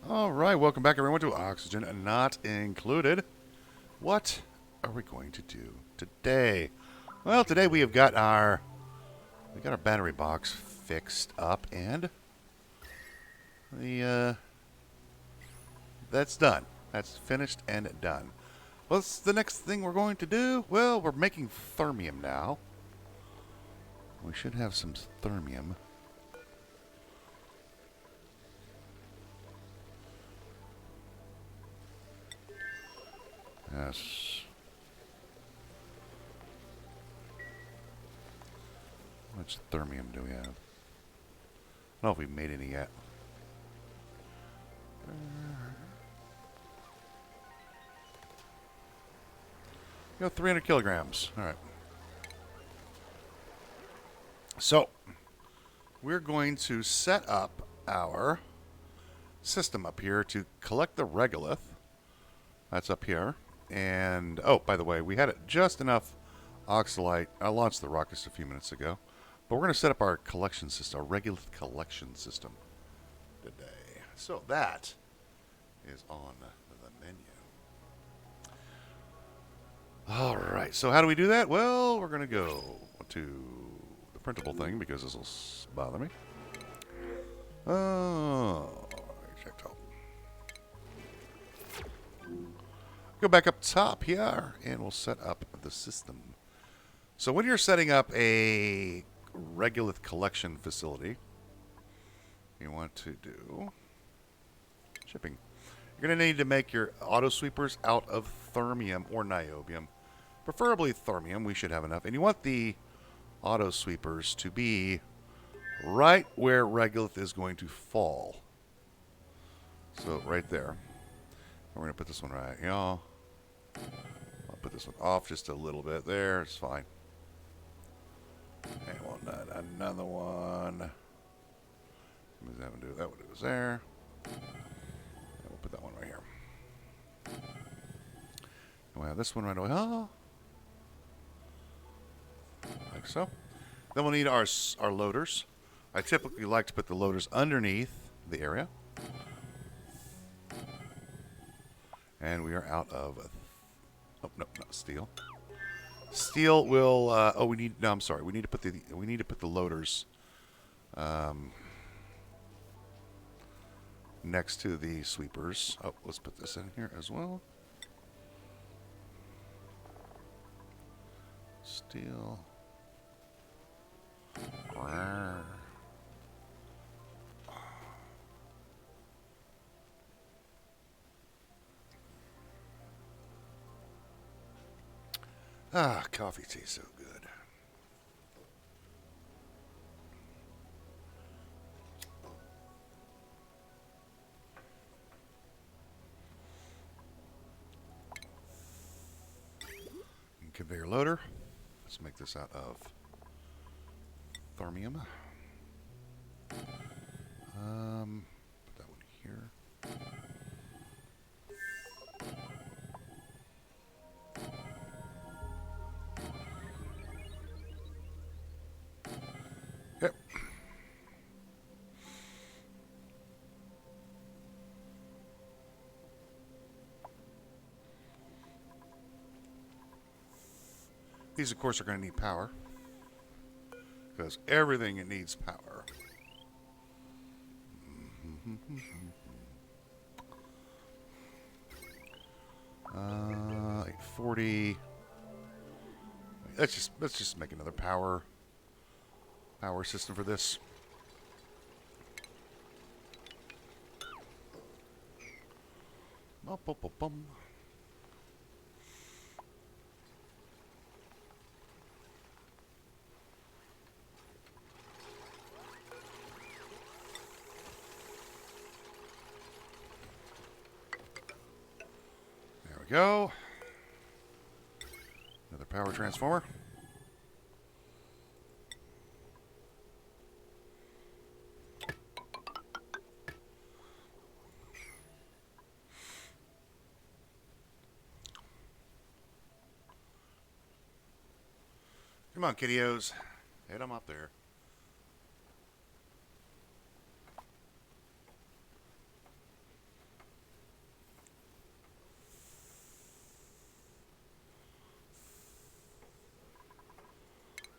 All right, welcome back everyone to Oxygen Not Included. What are we going to do today? Well, today we got our battery box fixed up, and the that's done. That's finished and done. What's the next thing we're going to do? Well, we're making thermium now. We should have some thermium. Yes. How much thermium do we have? I don't know if we've made any yet. Go 300 kilograms. All right. So, we're going to set up our system up here to collect the regolith. That's up here. And, oh, by the way, we had just enough oxalite. I launched the rockets a few minutes ago. But we're going to set up our collection system, our regolith collection system today. So that is on the menu. All right, so how do we do that? Well, we're going to go to the printable thing because this will bother me. Oh, checked out. Go back up top here, and we'll set up the system. So when you're setting up a regolith collection facility, you want to do shipping. You're going to need to make your auto sweepers out of thermium or niobium. Preferably thermium, we should have enough. And you want the auto sweepers to be right where regolith is going to fall. So right there. We're going to put this one right here. I'll put this one off just a little bit there. It's fine. And we'll need another one. Move that one, do that one, it was there. And we'll put that one right here. And we'll have this one right away. Oh. Like so. Then we'll need our loaders. I typically like to put the loaders underneath the area. And we are out of... Oh, no, not steel. Steel will... oh, we need... No, I'm sorry. We need to put the loaders next to the sweepers. Oh, let's put this in here as well. Steel. Ah, coffee tastes so good. Conveyor loader. Let's make this out of thermium. Put that one here. Yep. These, of course, are going to need power. Because everything it needs power. 840. Let's just make another power system for this. Bum, bum, bum, bum. There we go. Another power transformer. Come on, kiddios. Hit them up there.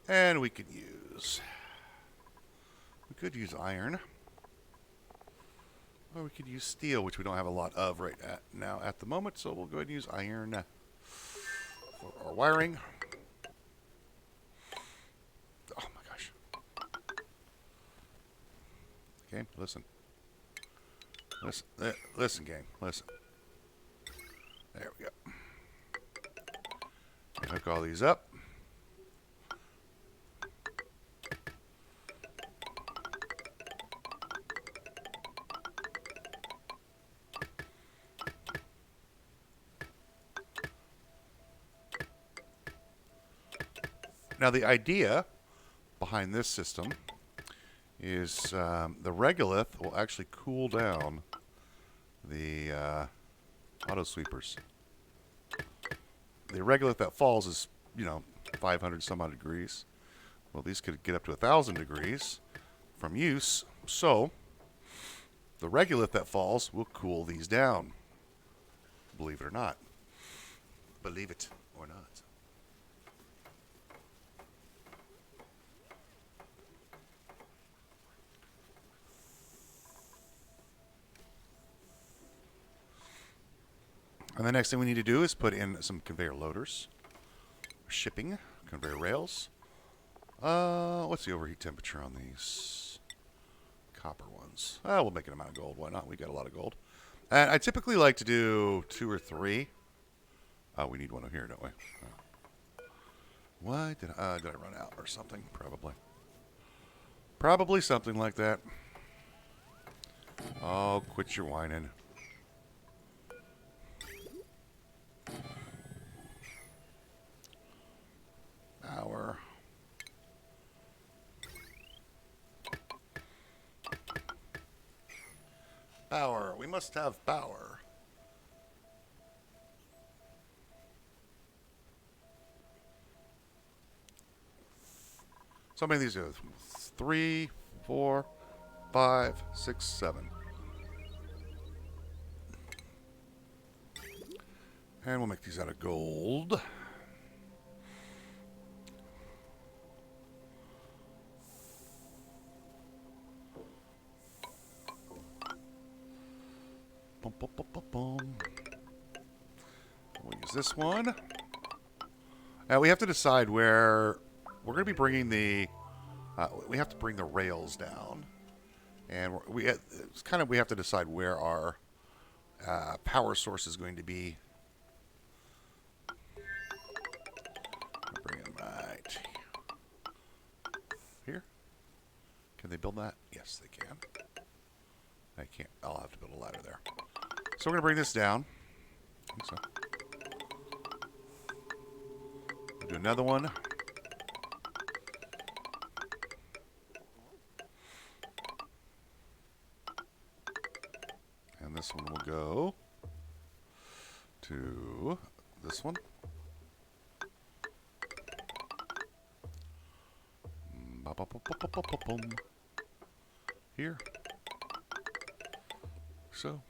And we could use iron. Or we could use steel, which we don't have a lot of right now at the moment. So we'll go ahead and use iron for our wiring. Oh my gosh. Game, listen. Listen, game, listen. There we go. Hook all these up. Now the idea behind this system is the regolith will actually cool down the auto sweepers. The regolith that falls is, 500 some odd degrees. Well, these could get up to 1,000 degrees from use. So the regolith that falls will cool these down. Believe it or not. Believe it or not. And the next thing we need to do is put in some conveyor loaders. Shipping, conveyor rails. What's the overheat temperature on these copper ones? We'll make an amount of gold. Why not? We got a lot of gold. And I typically like to do 2 or 3. Oh, we need one over here, don't we? Why did I run out or something? Probably something like that. Oh, quit your whining. Power. Power. We must have power. So many of these go 3, 4, 5, 6, 7. And we'll make these out of gold. Boom, boom, boom, boom, boom. We'll use this one. Now we have to decide where we're going to be bringing the. We have to bring the rails down, and we have to decide where our power source is going to be. Bring them right here. Can they build that? Yes, they can. I can't. I'll have to build a ladder there. So we're going to bring this down. I think so. We'll do another one. And this one will go to this one. Here. So.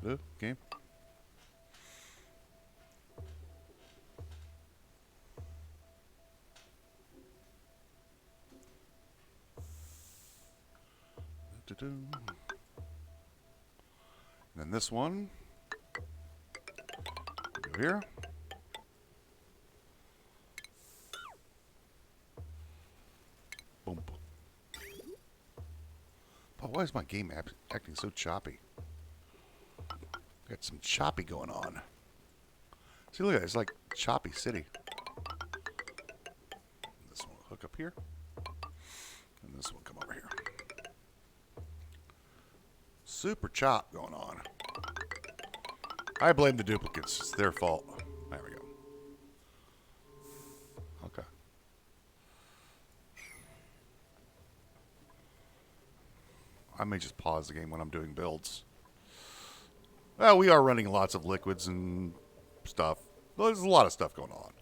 Hello, game. And then this one. Go here. Boom. Oh, why is my game acting so choppy? Got some choppy going on. See, look at it. It's like choppy city. This one will hook up here. And this one will come over here. Super chop going on. I blame the duplicates. It's their fault. There we go. Okay. I may just pause the game when I'm doing builds. Well, we are running lots of liquids and stuff. There's a lot of stuff going on.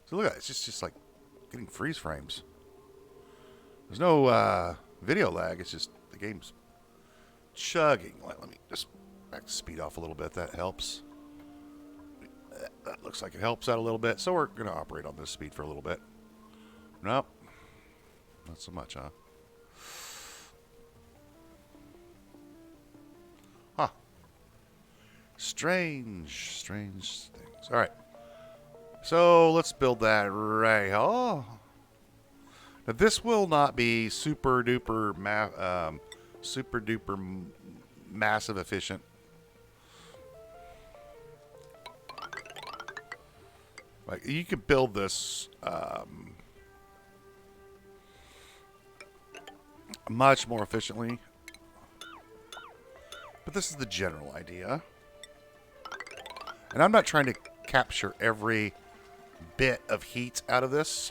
So look at it. It's just like getting freeze frames. There's no video lag. It's just the game's chugging. Let me just back to speed off a little bit. That helps. That looks like it helps out a little bit, so we're going to operate on this speed for a little bit. Nope. Not so much, huh? Huh. Strange things. All right. So let's build that right. Oh. Now this will not be super duper massive efficient. Like you can build this much more efficiently, but this is the general idea. And I'm not trying to capture every bit of heat out of this.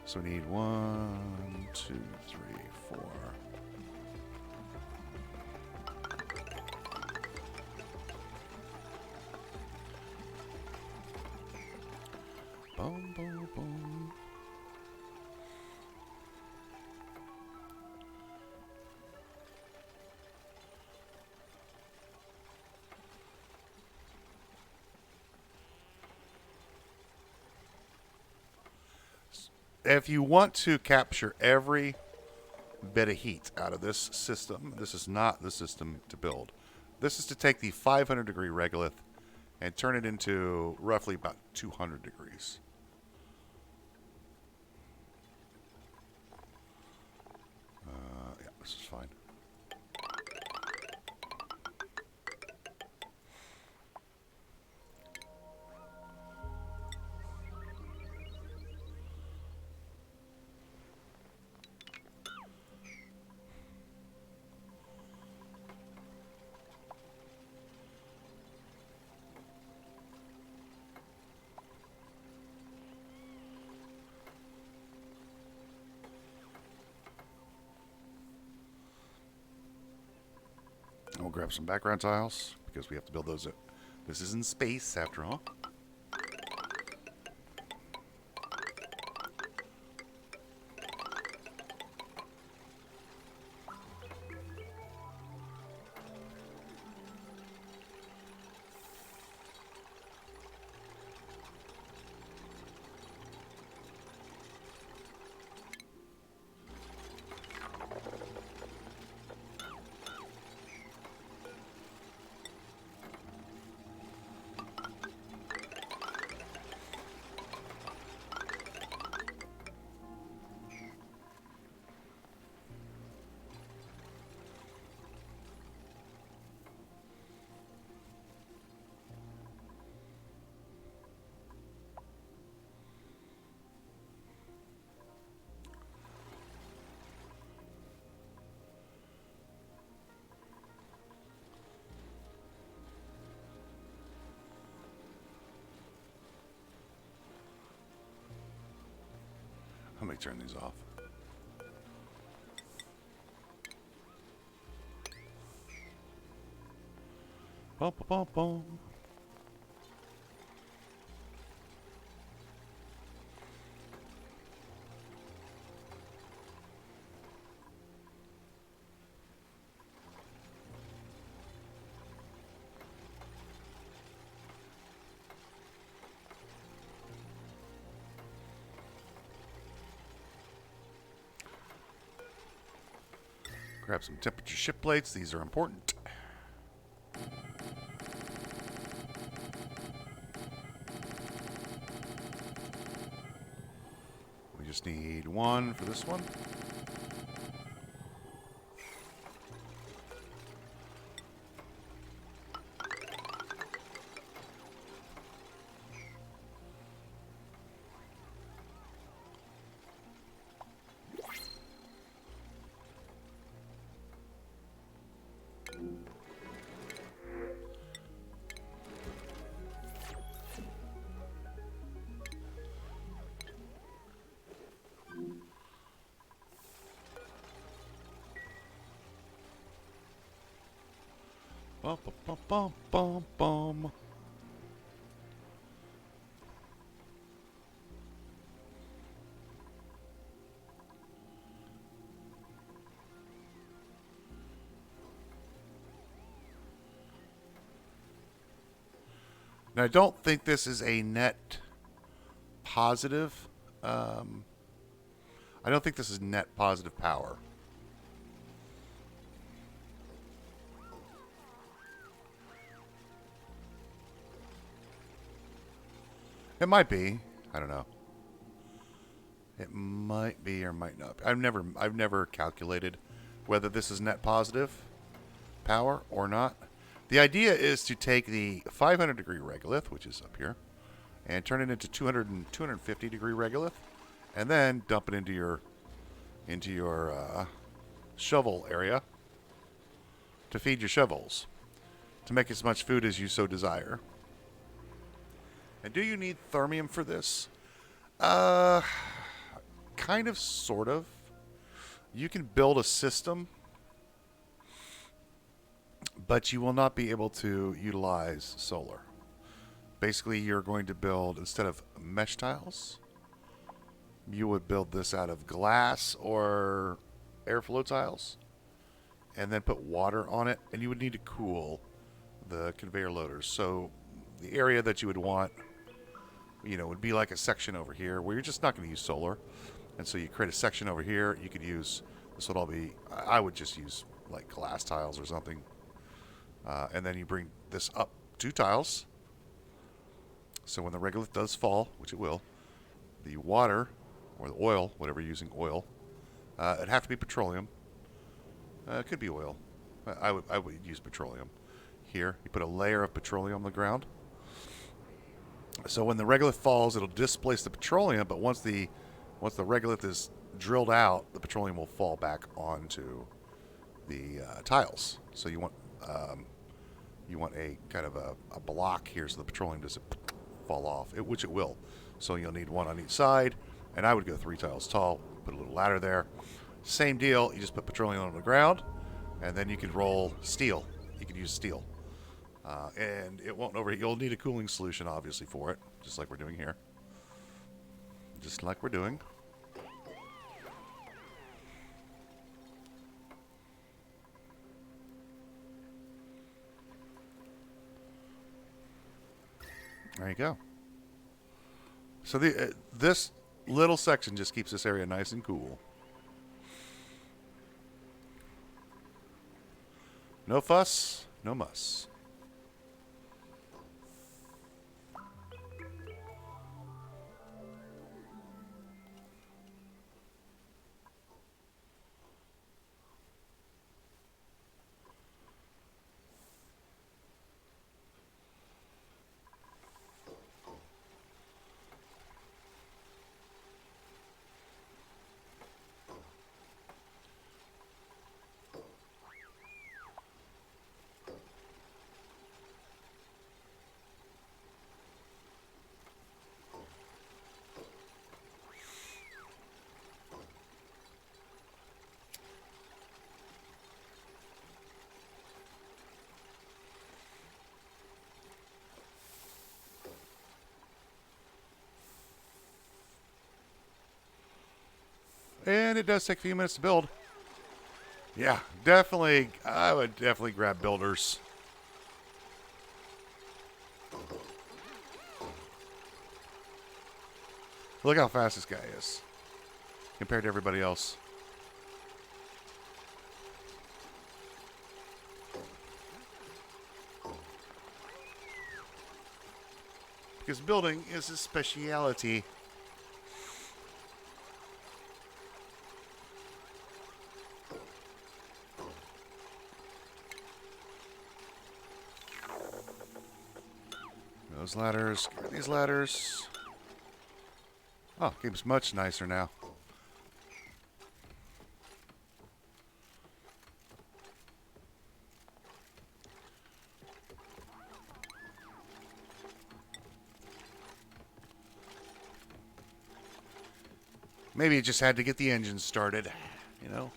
So we need 1, 2, 3, 4. Boom, boom, boom. If you want to capture every bit of heat out of this system, this is not the system to build. This is to take the 500 degree regolith and turn it into roughly about 200 degrees. Yeah, this is fine. We'll grab some background tiles because we have to build those. This is in space after all. Let me turn these off. Boom, boom, boom, boom. Grab some temperature ship plates. These are important. We just need one for this one. Bum, bum, bum, bum, bum. Now, I don't think this is a net positive. I don't think this is net positive power. It might be. I don't know. It might be or might not. I've never calculated whether this is net positive power or not. The idea is to take the 500 degree regolith, which is up here, and turn it into 200 and 250 degree regolith, and then dump it into your shovel area to feed your shovels, to make as much food as you so desire. And do you need thermium for this? Kind of, sort of. You can build a system, but you will not be able to utilize solar. Basically, you're going to build, instead of mesh tiles, you would build this out of glass or airflow tiles, and then put water on it, and you would need to cool the conveyor loaders. So the area that you would want, would be like a section over here where you're just not going to use solar. And so you create a section over here. You could use, this would all be, I would just use like glass tiles or something. And then you bring this up 2 tiles. So when the regolith does fall, which it will, the water or the oil, whatever you're using, oil, it'd have to be petroleum. It could be oil. I would use petroleum. Here, you put a layer of petroleum on the ground. So when the regolith falls, it'll displace the petroleum, but once the regolith is drilled out, the petroleum will fall back onto the tiles. So you want a kind of a block here so the petroleum doesn't fall off, which it will. So you'll need one on each side, and I would go 3 tiles tall, put a little ladder there. Same deal, you just put petroleum on the ground, and then you could roll steel. You could use steel. And it won't overheat. You'll need a cooling solution, obviously, for it, just like we're doing here. Just like we're doing. There you go. So this little section just keeps this area nice and cool. No fuss, no muss. And it does take a few minutes to build. Yeah, definitely. I would definitely grab builders. Look how fast this guy is compared to everybody else. Because building is his speciality. Those ladders, these ladders. Oh, game's much nicer now. Maybe it just had to get the engine started, you know.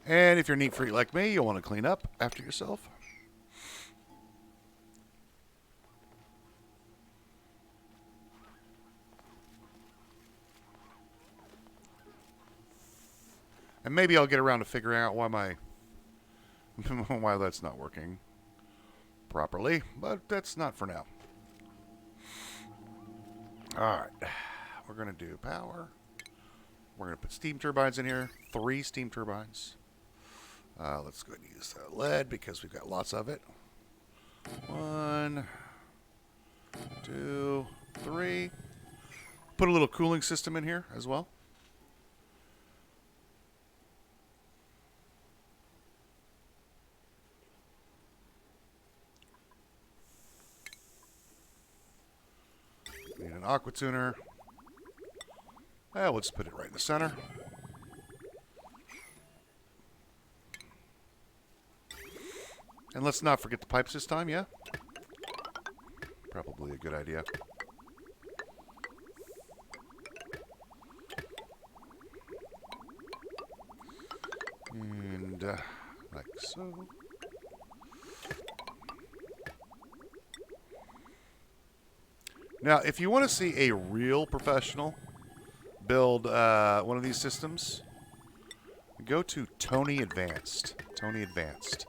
And if you're neat freak like me, you'll want to clean up after yourself. And maybe I'll get around to figuring out why why that's not working. properly, but that's not for now. Alright, we're going to do power. We're going to put steam turbines in here. 3 steam turbines. Let's go ahead and use lead because we've got lots of it. 1, 2, 3. Put a little cooling system in here as well. Need an aqua tuner. We'll just put it right in the center. And let's not forget the pipes this time, yeah? Probably a good idea. And like so. Now, if you want to see a real professional build one of these systems, go to Tony Advanced. Tony Advanced.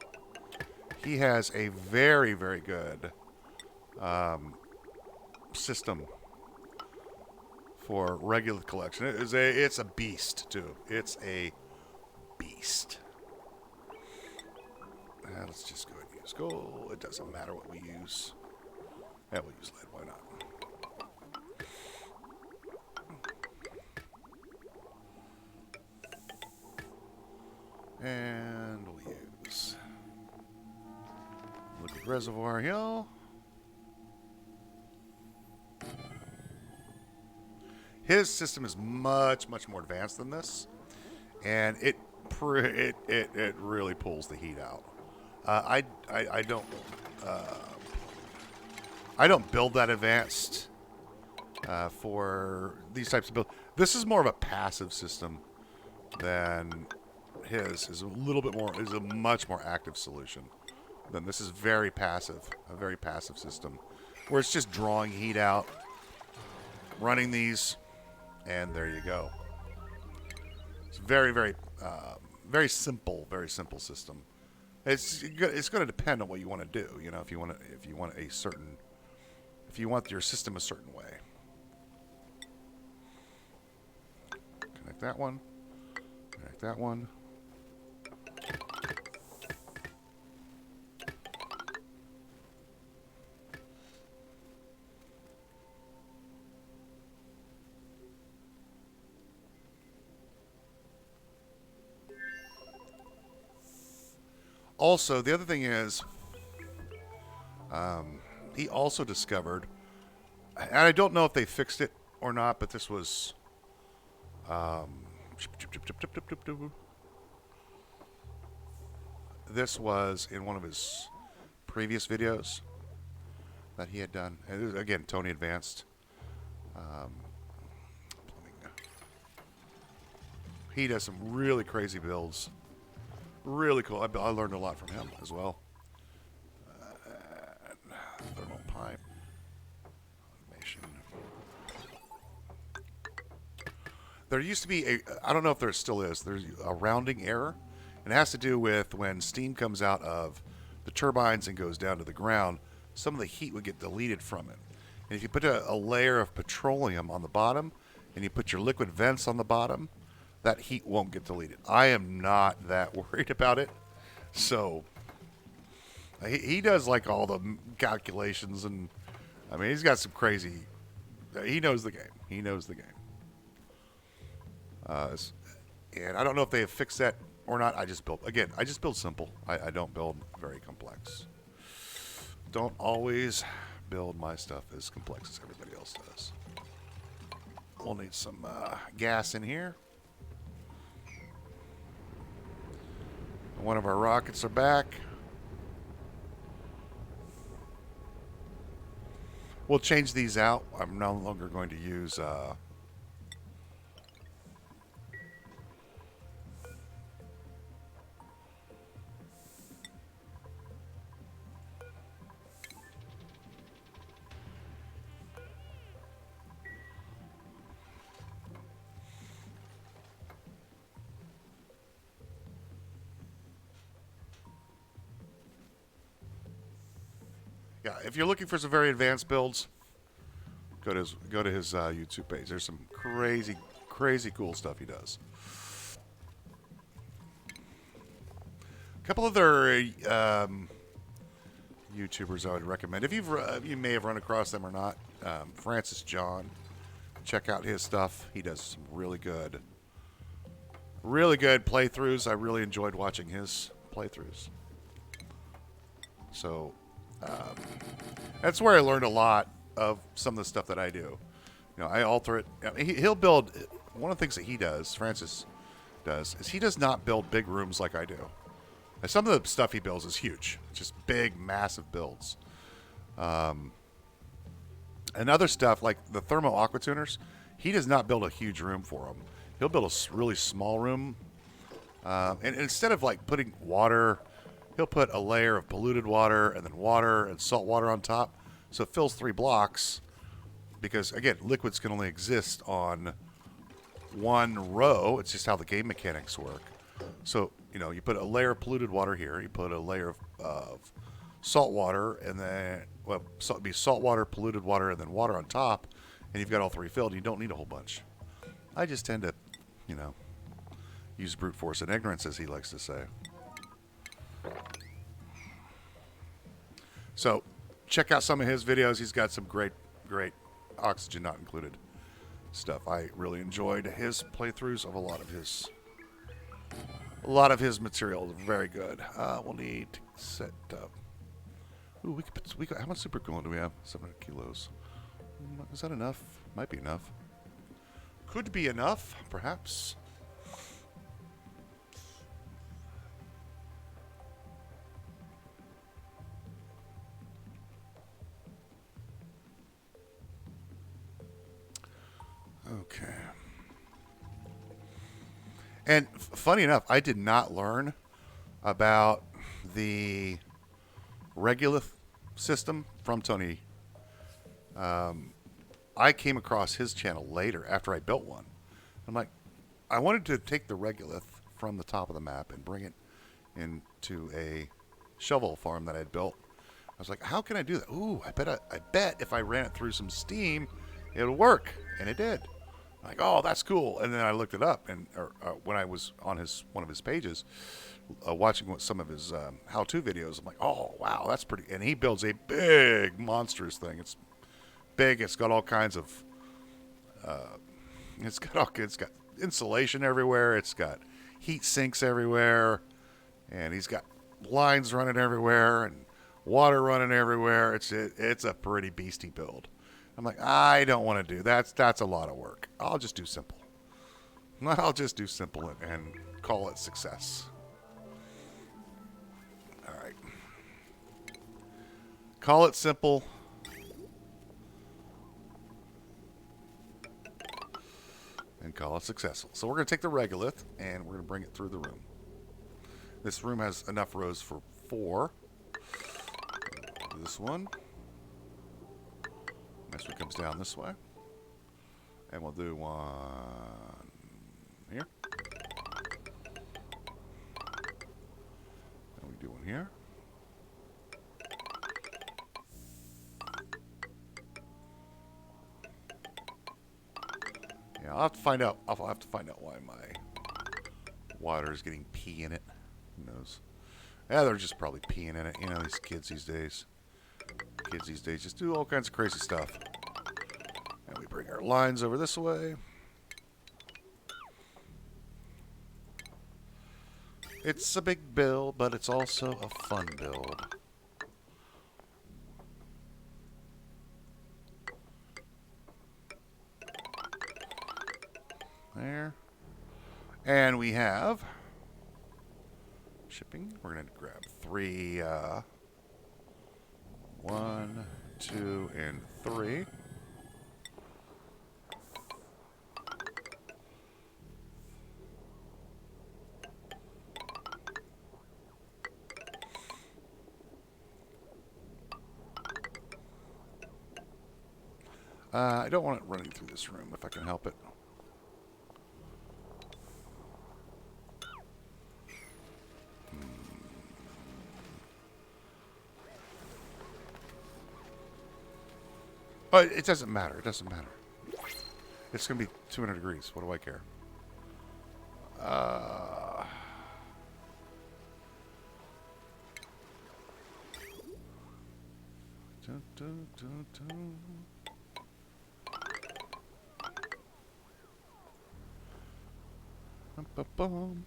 He has a very, very good system for regolith collection. It's a beast, too. It's a beast. Let's just go ahead and use gold. It doesn't matter what we use. We'll use lead. Why not? And we'll use liquid reservoir here. His system is much, much more advanced than this, and it really pulls the heat out. I don't build that advanced for these types of builds. This is more of a passive system than his. Is a little bit more, is a much more active solution. Then this is very passive, a very passive system, where it's just drawing heat out, running these, and there you go. It's very, very, very simple system. It's going to depend on what you want to do. You know, if you want your system a certain way. Connect that one. Connect that one. Also, the other thing is, he also discovered, and I don't know if they fixed it or not, but this was, this was in one of his previous videos that he had done. And it was, again, Tony Advanced. He does some really crazy builds. Really cool. I learned a lot from him as well. Thermal pipe. Automation. There used to be a, I don't know if there still is, there's a rounding error. And it has to do with when steam comes out of the turbines and goes down to the ground, some of the heat would get deleted from it. And if you put a layer of petroleum on the bottom and you put your liquid vents on the bottom, that heat won't get deleted. I am not that worried about it. So he does like all the calculations, and I mean, he's got some crazy, he knows the game. He knows the game. And I don't know if they have fixed that or not. I just build simple. I don't build very complex. Don't always build my stuff as complex as everybody else does. We'll need some gas in here. One of our rockets are back. We'll change these out. I'm no longer going to use Yeah, if you're looking for some very advanced builds, go to his YouTube page. There's some crazy cool stuff he does. A couple other YouTubers I would recommend. If you may have run across them or not, Francis John. Check out his stuff. He does some really good playthroughs. I really enjoyed watching his playthroughs. So that's where I learned a lot of some of the stuff that I do. You know, I alter it. He'll build. One of the things that he does, Francis does, is he does not build big rooms like I do. Now, some of the stuff he builds is huge, just big, massive builds. And other stuff like the thermo aqua tuners, he does not build a huge room for them. He'll build a really small room, and instead of like putting water, he'll put a layer of polluted water and then water and salt water on top, so it fills 3 blocks. Because again, liquids can only exist on one row. It's just how the game mechanics work. So you know, you put a layer of polluted water here, you put a layer of salt water, and then it'd be salt water, polluted water, and then water on top, and you've got all 3 filled. You don't need a whole bunch. I just tend to, you know, use brute force and ignorance, as he likes to say. So check out some of his videos. He's got some great oxygen not included stuff. I really enjoyed his playthroughs of a lot of his material. Very good. We'll need to set up. Ooh, we could, how much super coolant do we have? 700 kilos. Is that enough? Might be enough. Could be enough, perhaps. Okay. And funny enough, I did not learn about the regolith system from Tony. I came across his channel later after I built one. I'm like, I wanted to take the regolith from the top of the map and bring it into a shovel farm that I'd built. I was like, how can I do that? Ooh, I bet if I ran it through some steam, it'll work, and it did. I'm like, oh, that's cool. And then I looked it up, and when I was on one of his pages, watching some of his how-to videos, I'm like, oh, wow, that's pretty. And he builds a big, monstrous thing. It's big. It's got all kinds of. It's got insulation everywhere. It's got heat sinks everywhere, and he's got lines running everywhere and water running everywhere. It's a pretty beastie build. I'm like, I don't want to do that. That's a lot of work. I'll just do simple. I'll just do simple and call it success. All right. Call it simple. And call it successful. So we're going to take the regolith and we're going to bring it through the room. This room has enough rows for 4. This one. Next one comes down this way. And we'll do one here. And we do one here. Yeah, I'll have to find out. I'll have to find out why my water is getting pee in it. Who knows? Yeah, they're just probably peeing in it. You know, these kids these days. Kids these days just do all kinds of crazy stuff. And we bring our lines over this way. It's a big build, but it's also a fun build. There. And we have shipping. We're going to grab 3, 1, 2, and 3. I don't want it running through this room if I can help it. Oh, it doesn't matter. It doesn't matter. It's going to be 200 degrees. What do I care? Dun, dun, dun, dun. Bum.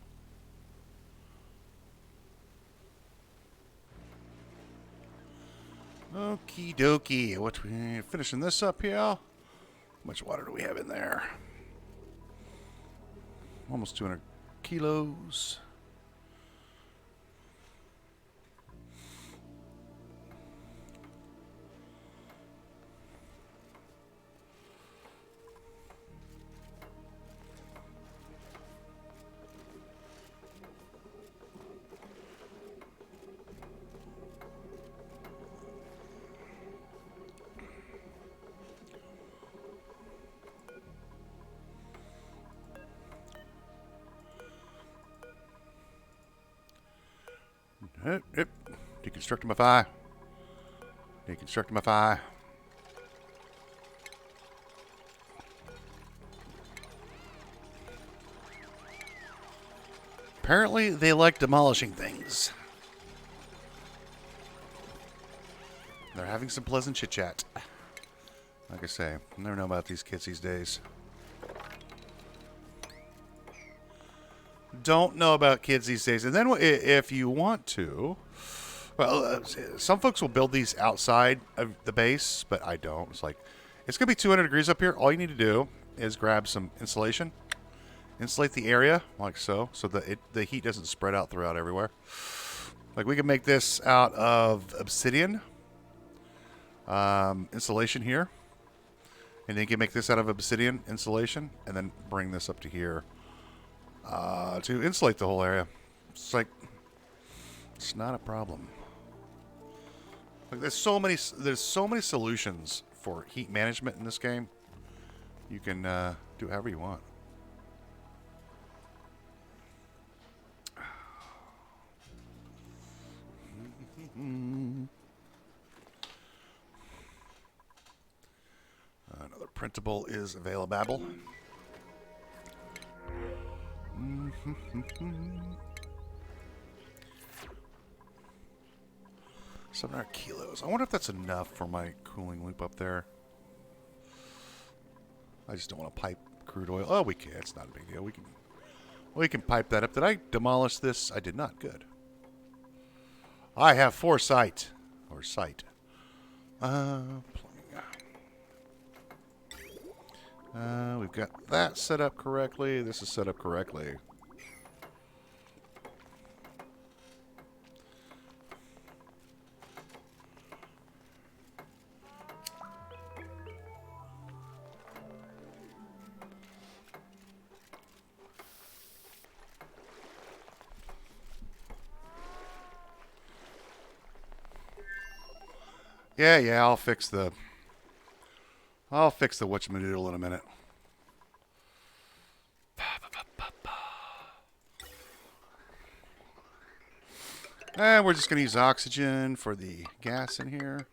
Okie dokie. What we finishing this up here? How much water do we have in there? Almost 200 kilos. Yep. Deconstructimify. Deconstructimify. Apparently, they like demolishing things. They're having some pleasant chit-chat. Like I say, I never know about these kids these days. Don't know about kids these days. And then if you want to, well, some folks will build these outside of the base, but I don't. It's like, it's going to be 200 degrees up here. All you need to do is grab some insulation, insulate the area like so that the heat doesn't spread out throughout everywhere. Like we can make this out of obsidian insulation here. And then you can make this out of obsidian insulation and then bring this up to here. To insulate the whole area. It's like, it's not a problem. Like there's so many solutions for heat management in this game. You can do however you want. Another printable is available. 700 kilos. I wonder if that's enough for my cooling loop up there. I just don't want to pipe crude oil. Oh, we can. It's not a big deal. We can pipe that up. Did I demolish this? I did not. Good. I have foresight or sight. Plumbing. We've got that set up correctly. This is set up correctly. Yeah, I'll fix the whatchamadoodle in a minute. And we're just going to use oxygen for the gas in here.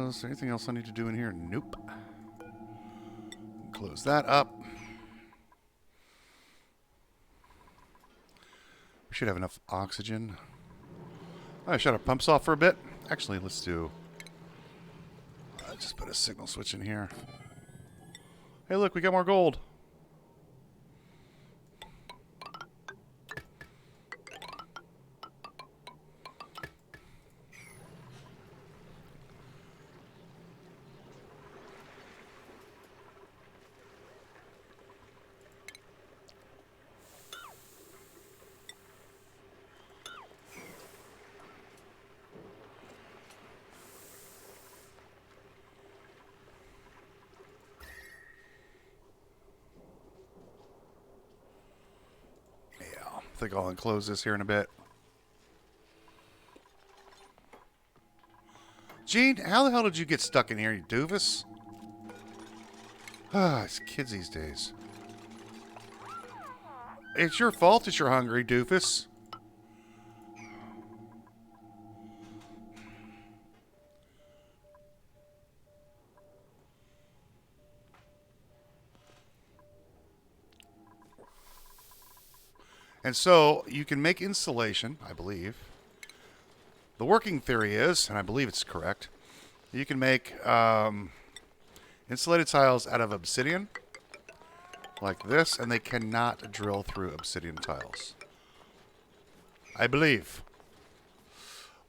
Is there anything else I need to do in here? Nope. Close that up. We should have enough oxygen. I shut our pumps off for a bit. Actually, let's do... just put a signal switch in here. Hey, look, we got more gold. I think I'll enclose this here in a bit. Gene, how the hell did you get stuck in here, you doofus? Ah, it's kids these days. It's your fault that you're hungry, doofus. And so you can make insulation, I believe. The working theory is, and I believe it's correct, you can make insulated tiles out of obsidian, like this, and they cannot drill through obsidian tiles. I believe.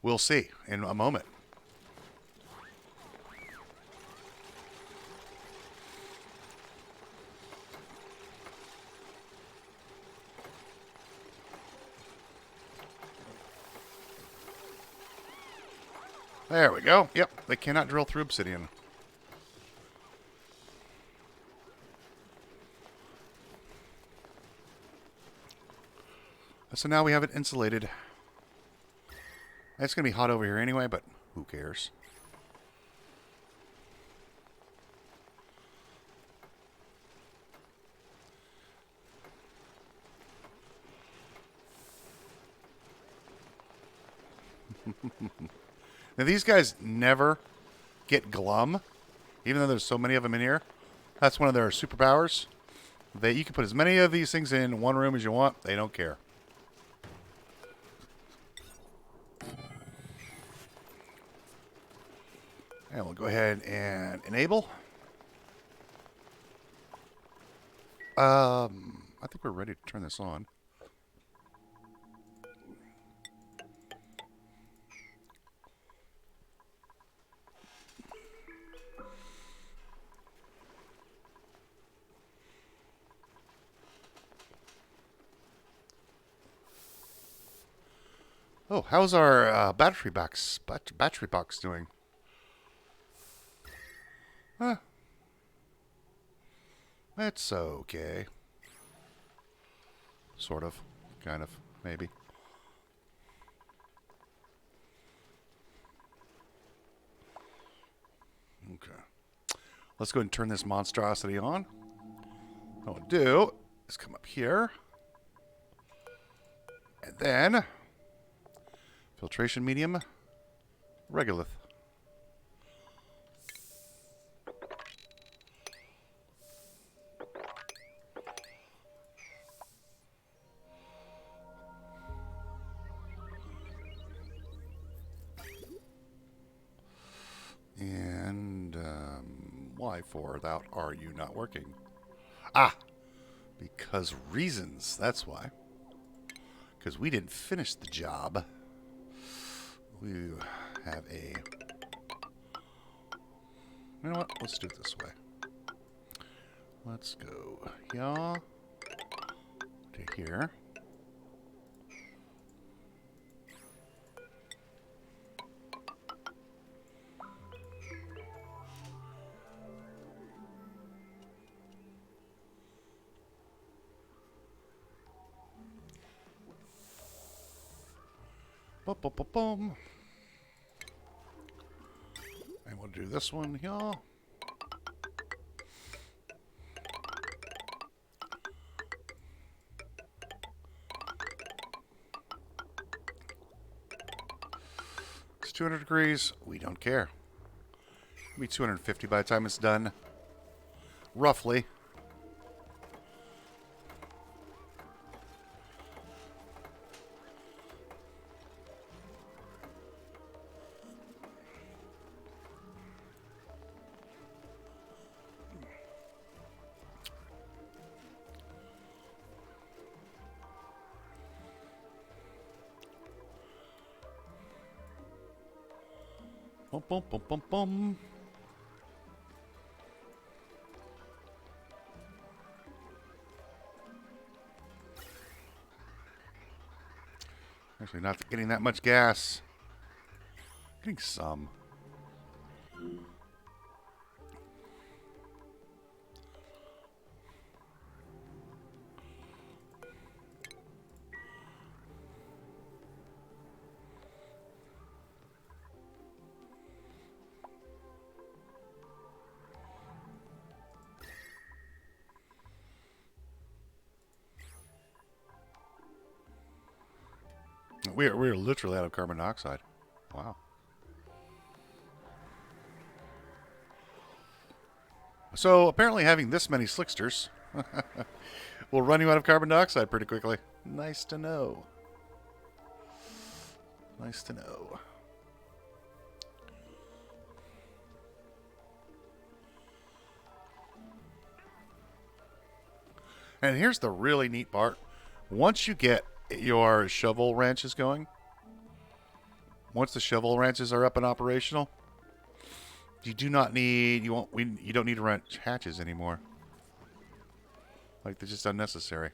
We'll see in a moment. There we go. Yep, they cannot drill through obsidian. So now we have it insulated. It's going to be hot over here anyway, but who cares? Now, these guys never get glum, even though there's so many of them in here. That's one of their superpowers. You can put as many of these things in one room as you want. They don't care. And we'll go ahead and enable. I think we're ready to turn this on. Oh, how's our battery box doing? It's okay. Sort of. Kind of. Maybe. Okay. Let's go ahead and turn this monstrosity on. What I'll do is come up here. And then filtration medium, regolith. And why for thou are you not working? Ah, because reasons. That's why. Because we didn't finish the job. We have a... You know what? Let's do it this way. Let's go here to here. Boom, boom, boom, boom. And we'll do this one here. It's 200 degrees. We don't care. It'll be 250 by the time it's done. Roughly. Boom, boom, boom, boom, boom. Actually, not getting that much gas. Getting some. We're literally out of carbon dioxide. Wow. So apparently having this many slicksters We'll run you out of carbon dioxide pretty quickly. Nice to know. Nice to know. And here's the really neat part. Once you get your shovel ranches going, once the shovel ranches are up and operational, you do not need you don't need to rent hatches anymore. Like, they're just unnecessary.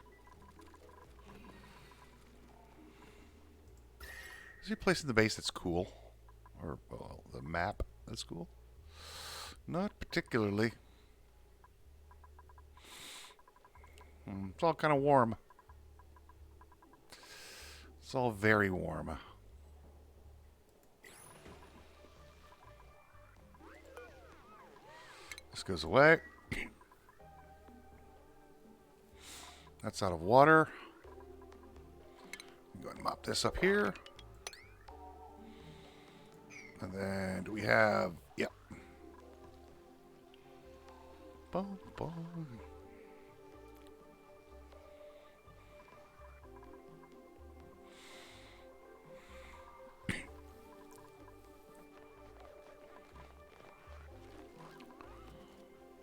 Is there a place in the base that's cool? Or, well, the map that's cool? Not particularly. It's all kind of warm. It's all very warm. This goes away. That's out of water. Go ahead and mop this up here. And then do we have... Yep. Boom, boom.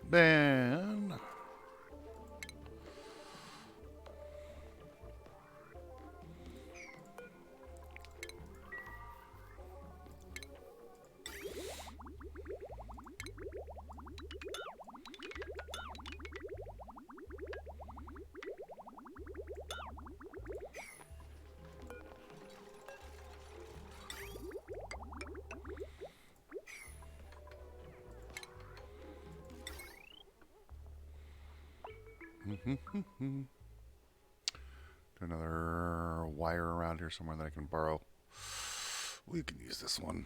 Then... do another wire around here somewhere that I can borrow. We can use this one.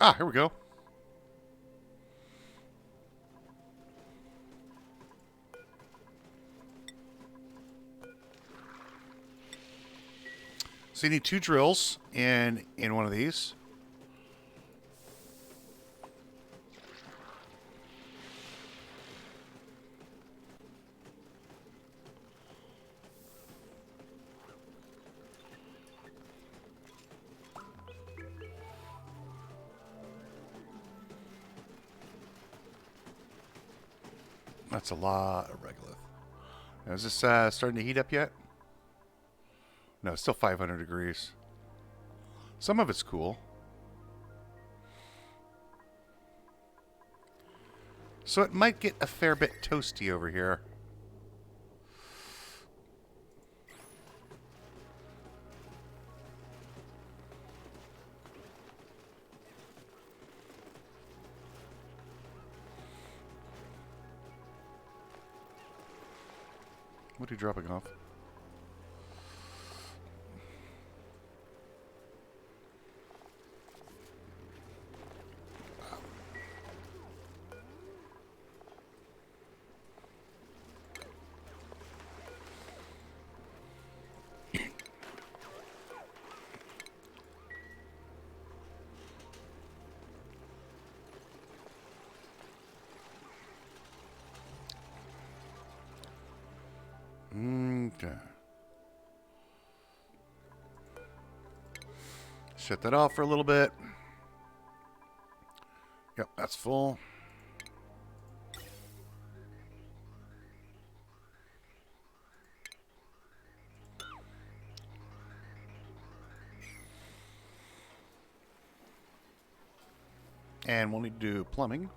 Ah, here we go. So you need 2 drills in one of these. That's a lot of regolith. Now, is this starting to heat up yet? No, it's still 500 degrees. Some of it's cool. So it might get a fair bit toasty over here. What are you dropping off? Okay. Shut that off for a little bit. Yep, that's full. And we'll need to do plumbing.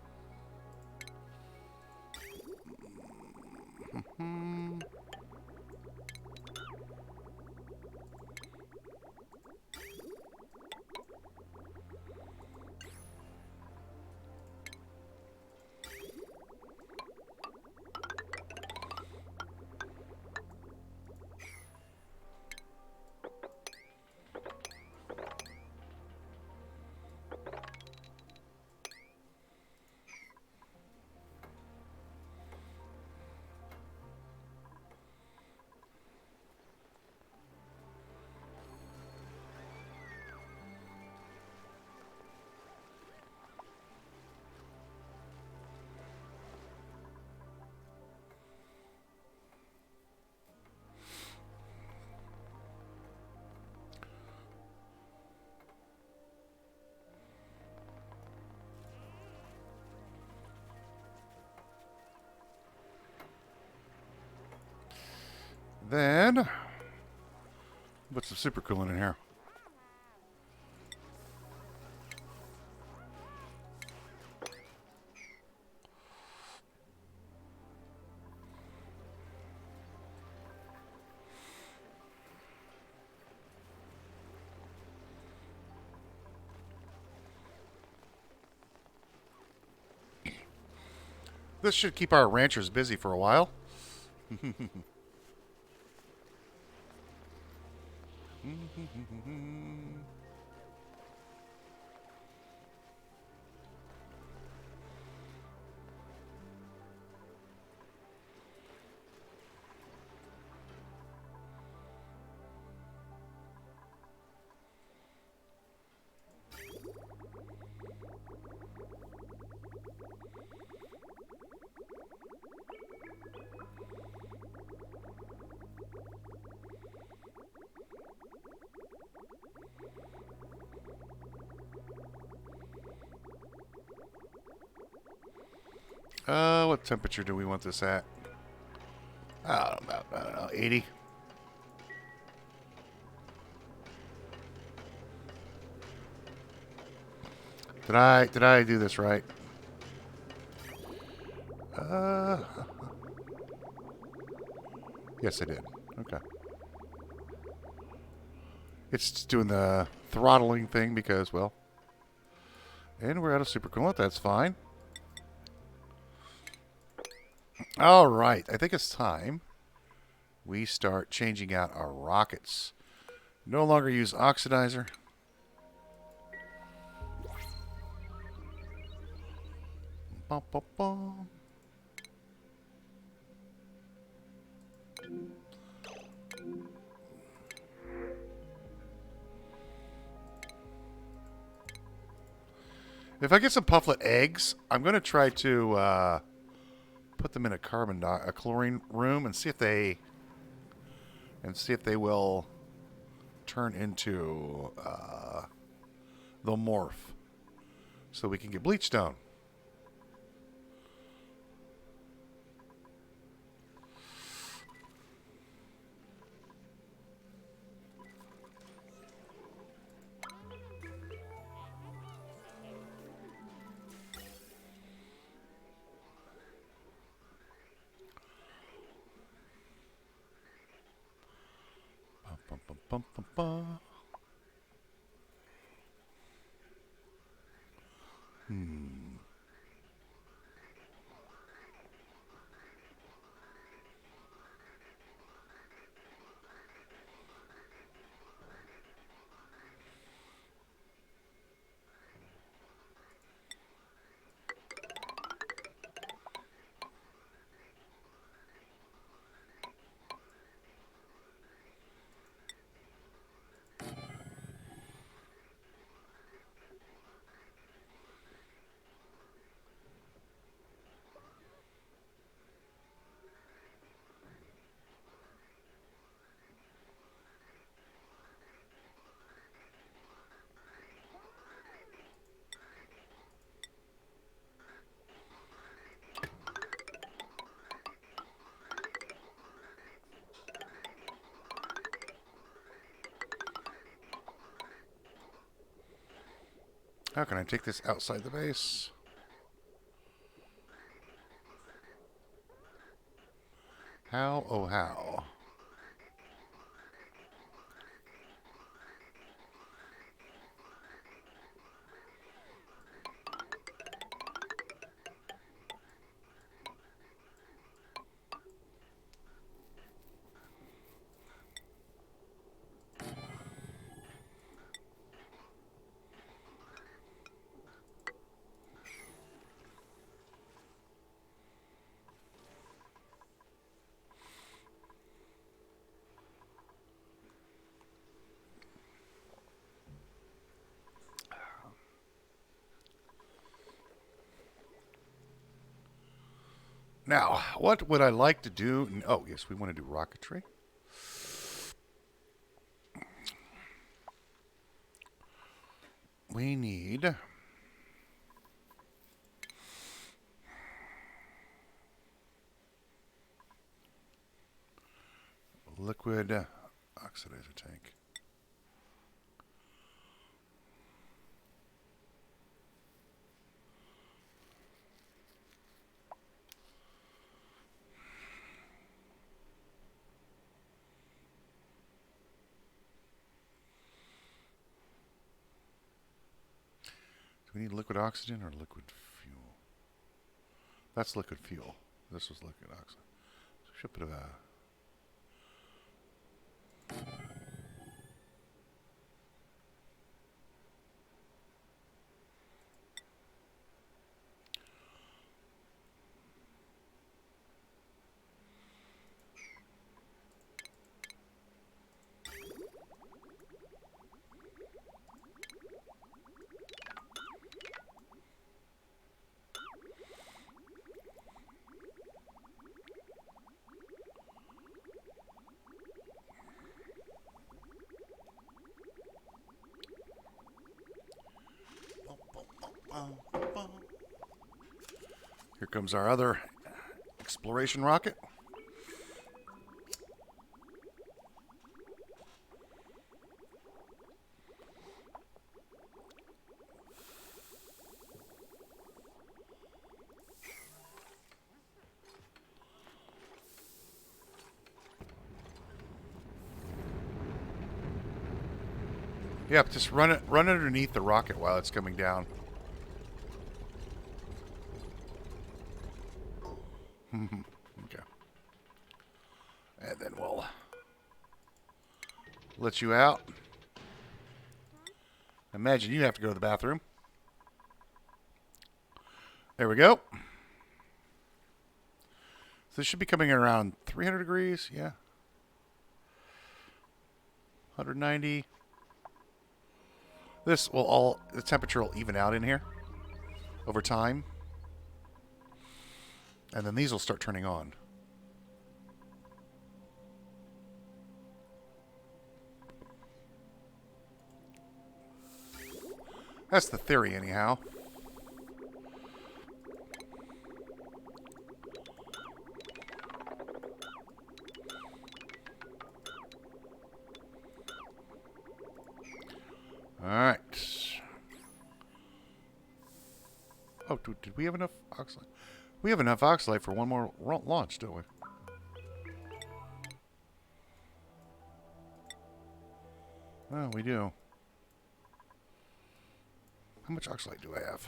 Then, put some super coolant in here. This should keep our ranchers busy for a while. What temperature do we want this at? About, I don't know, 80. Did I do this right? Yes, I did. Okay. It's just doing the throttling thing because, well, and we're out of super coolant. That's fine. All right. I think it's time we start changing out our rockets. No longer use oxidizer. Bum, bum, bum. If I get some pufflet eggs, I'm going to try to put them in a chlorine room and see if they will turn into the morph, so we can get bleach stone. Bum, bum, bum, bum, bum. How can I take this outside the base? How? Oh, how? Now, what would I like to do? Oh, yes, we want to do rocketry. We need liquid oxidizer tank. Do we need liquid oxygen or liquid fuel? That's liquid fuel. This was liquid oxygen. So we should put a... Here comes our other exploration rocket. Yep, just run underneath the rocket while it's coming down. Okay. And then we'll let you out. Imagine you have to go to the bathroom. There we go. So this should be coming in around 300 degrees. Yeah. 190. This will the temperature will even out in here over time. And then these will start turning on. That's the theory, anyhow. All right. Oh, did we have enough oxalate? We have enough oxalate for one more launch, don't we? Well, we do. How much oxalate do I have?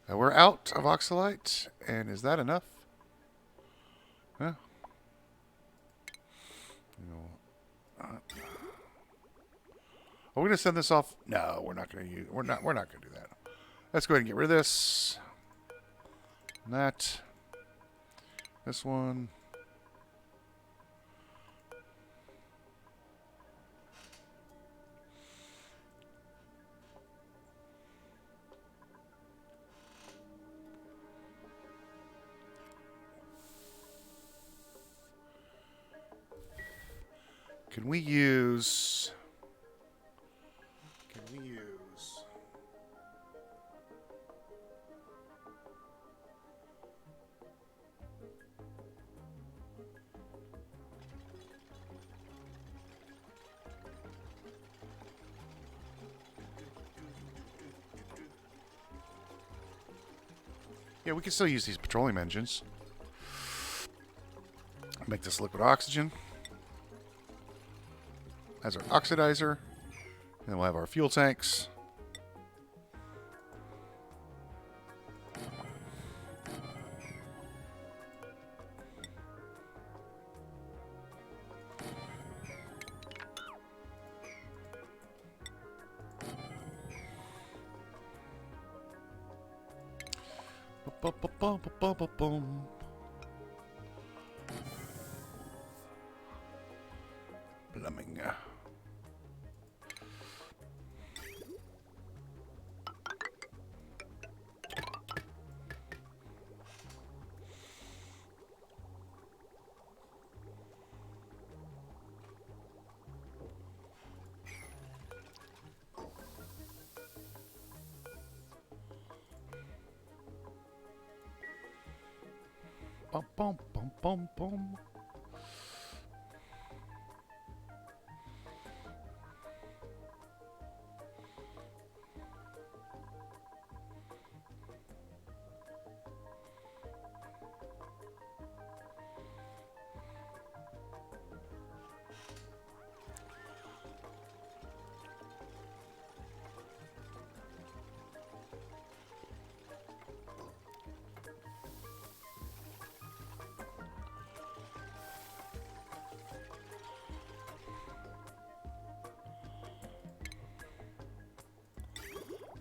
We're out of oxalate, and is that enough? Huh? Are we gonna send this off? No, we're not gonna use. We're not gonna do that. Let's go ahead and get rid of this. And that. This one. Can we use... Yeah, we can still use these petroleum engines. Make this liquid oxygen as our oxidizer. And then we'll have our fuel tanks. Boom. Plumbing. Bum, bum, bum, bum, bum.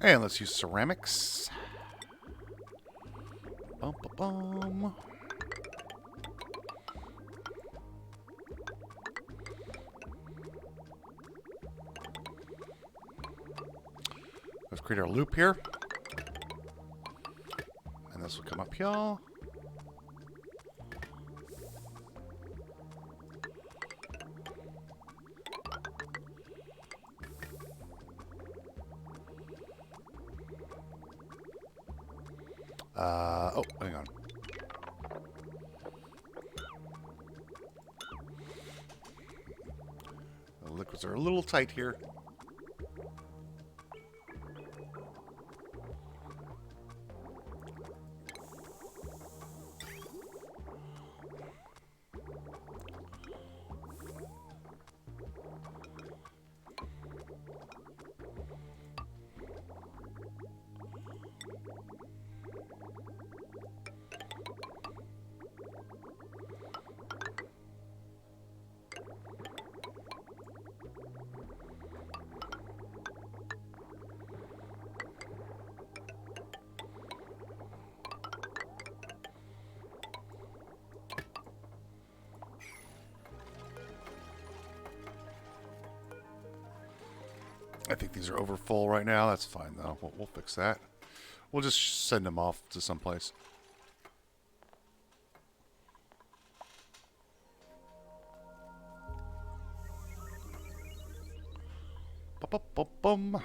And let's use ceramics. Bum, bum, bum. Let's create our loop here. And this will come up here. Oh, hang on. The liquids are a little tight here. I think these are over full right now. That's fine, though. We'll fix that. We'll just send them off to someplace. Bum.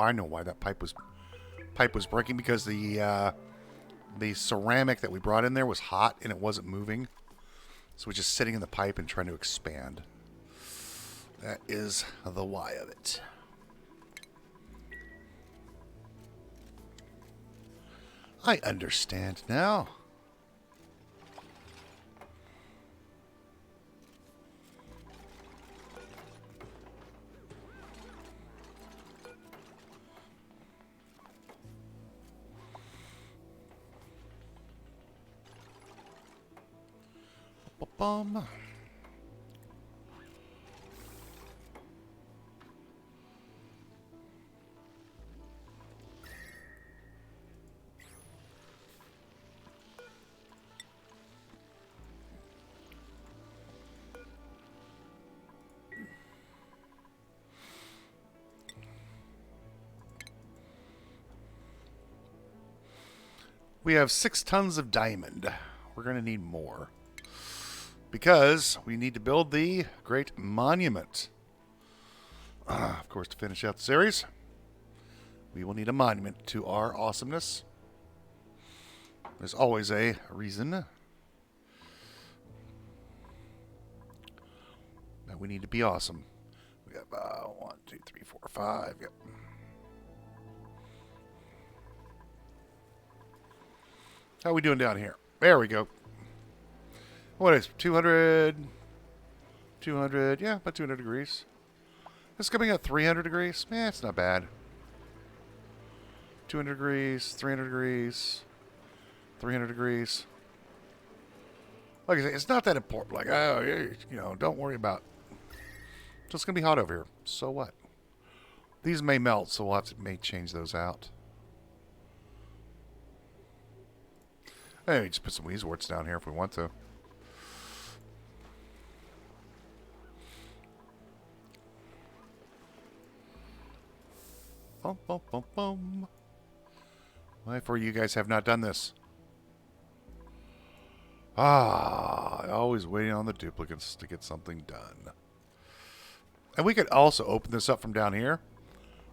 I know why that pipe was breaking, because the ceramic that we brought in there was hot and it wasn't moving. So we're just sitting in the pipe and trying to expand. That is the why of it. I understand now. Bum. We have 6 tons of diamond. We're going to need more. Because we need to build the Great Monument. Of course, to finish out the series, we will need a monument to our awesomeness. There's always a reason that we need to be awesome. We have 1, 2, 3, 4, 5. Yep. How are we doing down here? There we go. What is 200? 200, yeah, about 200 degrees. It's coming at 300 degrees. It's not bad. 200 degrees, 300 degrees, 300 degrees. Like I say, it's not that important. Like, oh, you know, don't worry about it. It's just going to be hot over here. So what? These may melt, so we'll may change those out. Hey, just put some weeze warts down here if we want to. Boom, boom, boom, boom. Why for you guys have not done this? Always waiting on the duplicates to get something done. And we could also open this up from down here.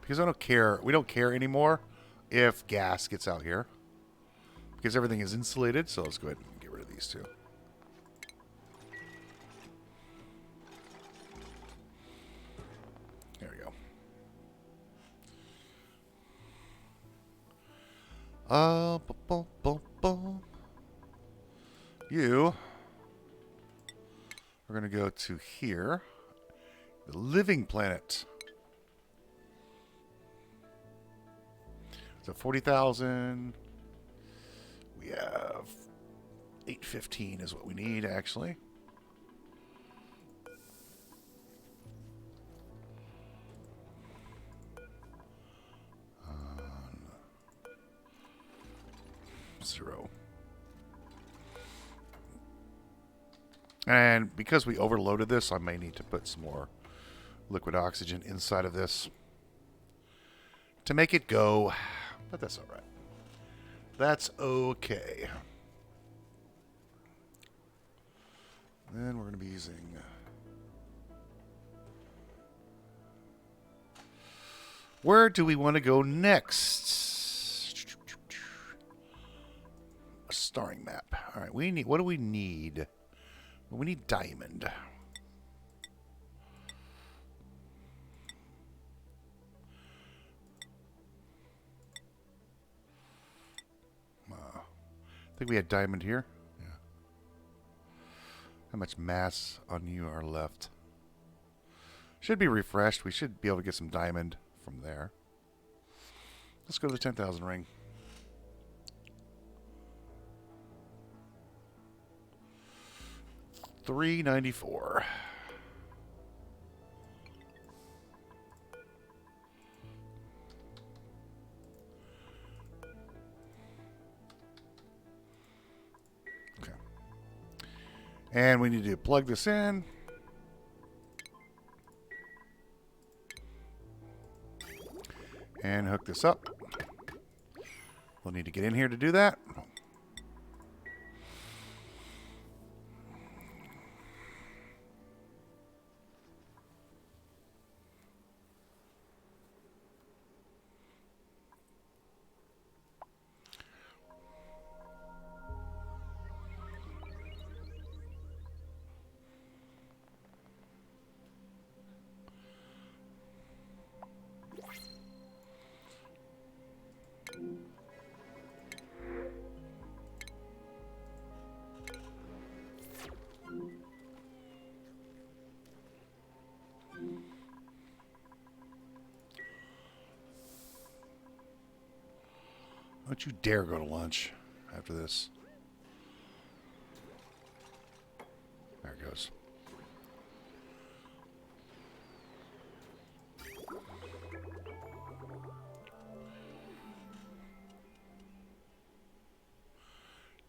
Because I don't care. We don't care anymore if gas gets out here. Because everything is insulated. So let's go ahead and get rid of these two. There we go. Boom, boom, boom. You are going to go to here. The living planet. So 40,000. We have 815 is what we need, actually. Zero. And because we overloaded this, I may need to put some more liquid oxygen inside of this to make it go. But that's all right. That's okay. Then we're going to be using where do we want to go next? A starring map. All right, we need. What do we need? We need diamond. I think we had diamond here. Yeah. How much mass on you are left? Should be refreshed. We should be able to get some diamond from there. Let's go to the 10,000 ring. $394. Okay. And we need to plug this in. And hook this up. We'll need to get in here to do that. Don't you dare go to lunch after this. There it goes.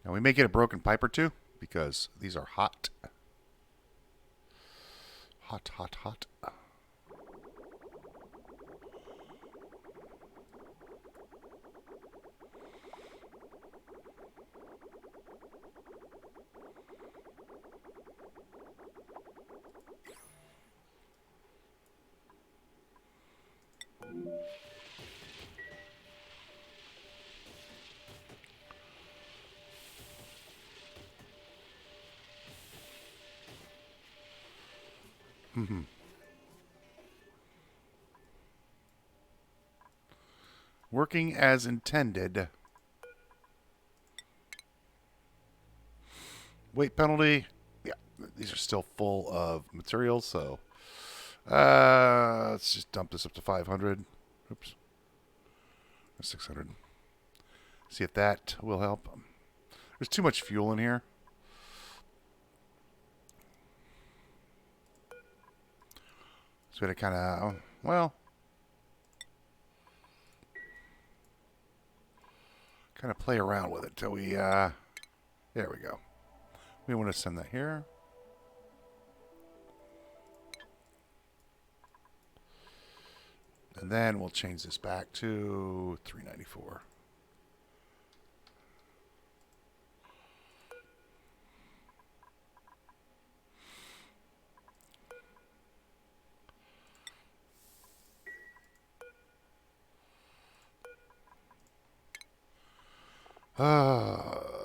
Now we may get a broken pipe or two because these are hot. Hot, hot, hot. Working as intended. Weight penalty. Yeah, these are still full of materials, so let's just dump this up to 500. Oops. 600. See if that will help. There's too much fuel in here. So we had to kind of, well, kind of play around with it till we, there we go. We want to send that here. And then we'll change this back to 394.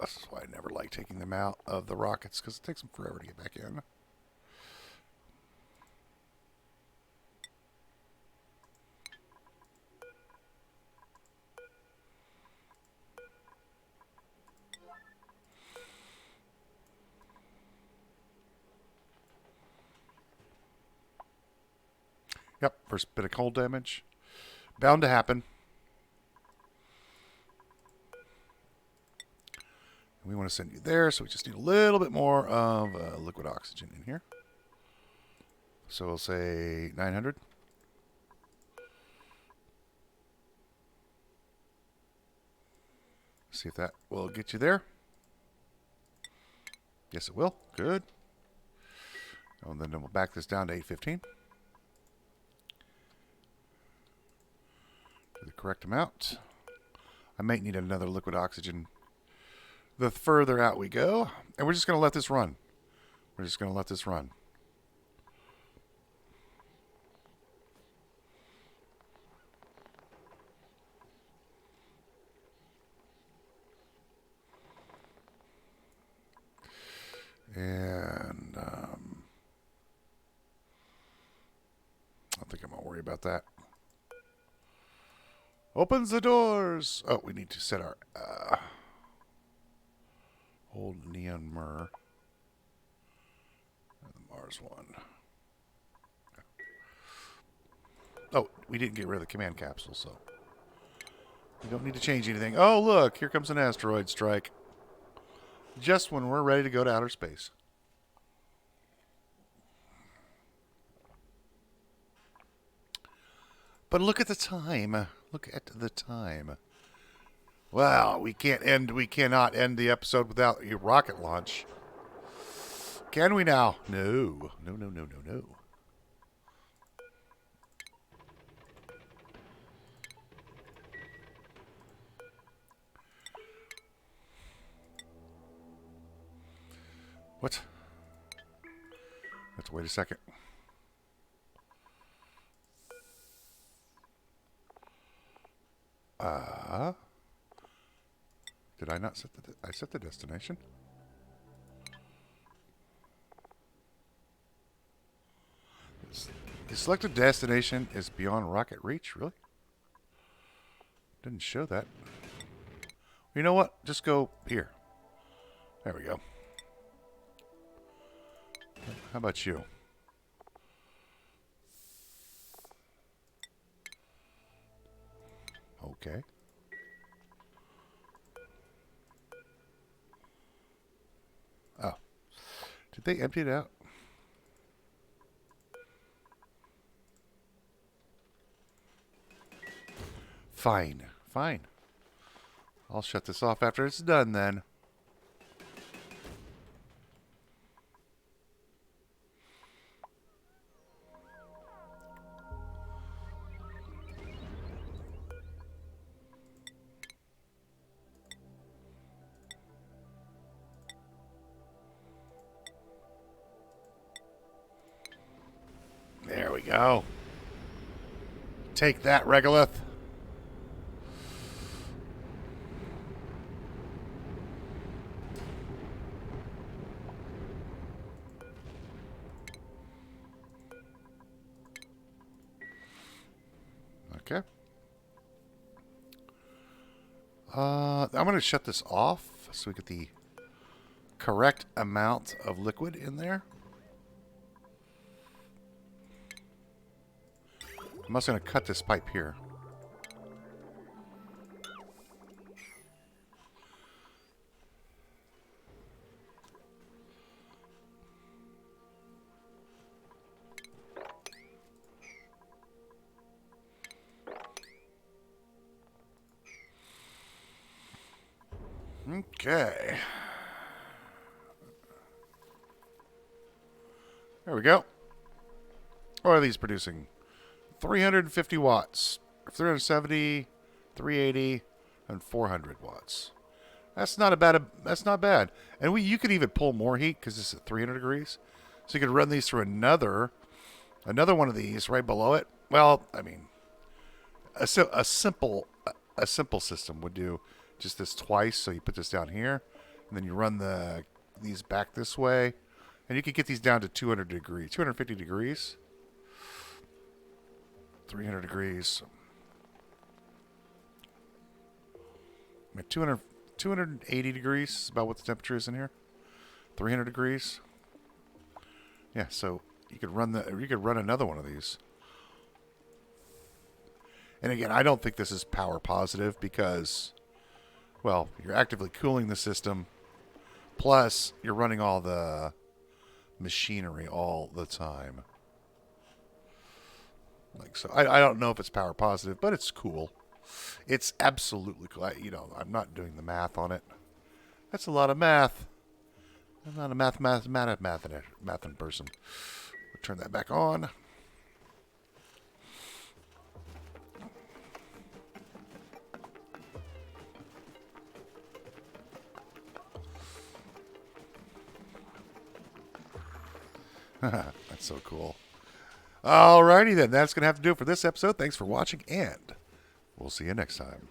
This is why I never like taking them out of the rockets, because it takes them forever to get back in. Yep, first bit of cold damage. Bound to happen. We want to send you there, so we just need a little bit more of liquid oxygen in here. So we'll say 900. See if that will get you there. Yes, it will. Good. And then we'll back this down to 815. The correct amount. I might need another liquid oxygen the further out we go. And we're just going to let this run. We're just going to let this run. And I don't think I'm going to worry about that. Opens the doors. Oh, we need to set our old neon myrrh. The Mars one. Oh, we didn't get rid of the command capsule, so we don't need to change anything. Oh, look, here comes an asteroid strike. Just when we're ready to go to outer space. But look at the time. Look at the time. Well, we cannot end the episode without a rocket launch. Can we now? No. No, no, no, no, no. What? Let's wait a second. Did I not set the... I set the destination? The selected destination is beyond rocket reach? Really? Didn't show that. You know what? Just go here. There we go. How about you? Okay. Oh. Did they empty it out? Fine. Fine. I'll shut this off after it's done then. There we go. Take that, regolith. Okay. I'm going to shut this off so we get the correct amount of liquid in there. I'm also going to cut this pipe here. Okay. There we go. What are these producing? 350 watts, 370, 380, and 400 watts. That's not that's not bad. And you could even pull more heat because this is at 300 degrees. So you could run these through another one of these right below it. Well, I mean, a simple system would do just this twice. So you put this down here, and then you run these back this way, and you could get these down to 200 degrees, 250 degrees, 300 degrees. I mean, 280 degrees is about what the temperature is in here. 300 degrees. Yeah, so you could run another one of these. And again, I don't think this is power positive because, well, you're actively cooling the system, plus you're running all the machinery all the time. Like, so I don't know if it's power positive, but it's cool. It's absolutely cool. I'm not doing the math on it. That's a lot of math. I'm not a math person. We'll turn that back on. That's so cool. Alrighty then, that's going to have to do it for this episode. Thanks for watching, and we'll see you next time.